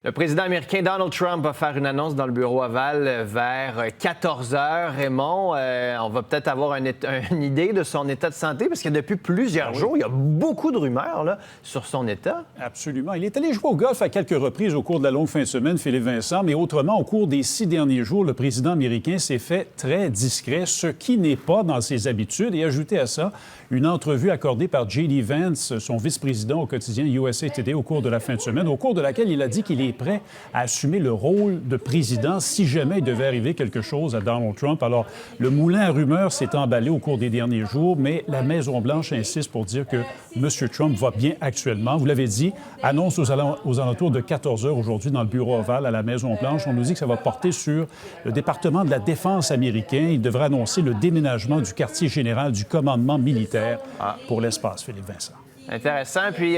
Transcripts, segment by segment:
Le président américain Donald Trump va faire une annonce dans le bureau ovale vers 14 heures. Raymond, on va peut-être avoir une idée de son état de santé parce que depuis plusieurs jours, il y a beaucoup de rumeurs là, sur son état. Absolument. Il est allé jouer au golf à quelques reprises au cours de la longue fin de semaine, Philippe Vincent, mais autrement, au cours des 6 derniers jours, le président américain s'est fait très discret, ce qui n'est pas dans ses habitudes. Et ajouté à ça, une entrevue accordée par J.D. Vance, son vice-président au quotidien USA Today au cours de la fin de semaine, au cours de laquelle il a dit qu'il est prêt à assumer le rôle de président si jamais il devait arriver quelque chose à Donald Trump. Alors, le moulin à rumeurs s'est emballé au cours des derniers jours, mais la Maison-Blanche insiste pour dire que M. Trump va bien actuellement. Vous l'avez dit, annonce aux alentours de 14 heures aujourd'hui dans le bureau ovale à la Maison-Blanche. On nous dit que ça va porter sur le département de la Défense américain. Il devrait annoncer le déménagement du quartier général du commandement militaire pour l'espace, Philippe Vincent. Intéressant. Puis,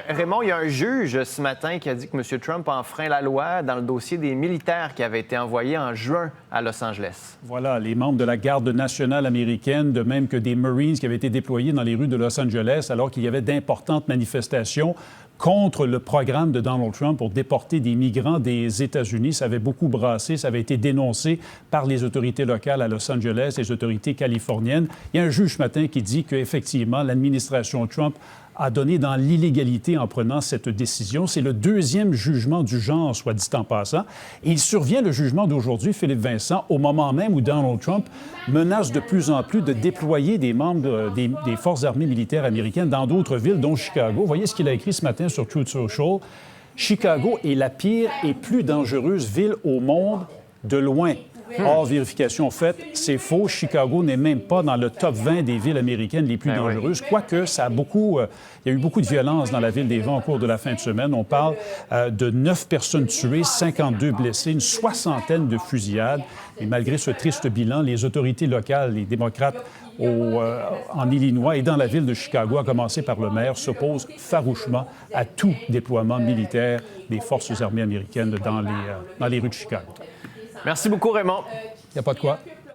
Raymond, il y a un juge ce matin qui a dit que M. Trump a enfreint la loi dans le dossier des militaires qui avaient été envoyés en juin à Los Angeles. Voilà, les membres de la Garde nationale américaine, de même que des Marines qui avaient été déployés dans les rues de Los Angeles alors qu'il y avait d'importantes manifestations contre le programme de Donald Trump pour déporter des migrants des États-Unis. Ça avait beaucoup brassé, ça avait été dénoncé par les autorités locales à Los Angeles, les autorités californiennes. Il y a un juge ce matin qui dit qu'effectivement, l'administration Trump a donné dans l'illégalité en prenant cette décision. C'est le deuxième jugement du genre, soit dit en passant. Et il survient le jugement d'aujourd'hui, Philippe Vincent, au moment même où Donald Trump menace de plus en plus de déployer des membres des forces armées militaires américaines dans d'autres villes, dont Chicago. Voyez ce qu'il a écrit ce matin sur Truth Social. Chicago est la pire et plus dangereuse ville au monde de loin. Hors vérification faite, c'est faux. Chicago n'est même pas dans le top 20 des villes américaines les plus dangereuses, quoique ça a beaucoup... il y a eu beaucoup de violence dans la ville des Vents au cours de la fin de semaine. On parle de 9 personnes tuées, 52 blessés, une soixantaine de fusillades. Et malgré ce triste bilan, les autorités locales, les démocrates en Illinois et dans la ville de Chicago, à commencer par le maire, s'opposent farouchement à tout déploiement militaire des forces armées américaines dans les rues de Chicago. Merci beaucoup, Raymond. Il n'y a pas de quoi.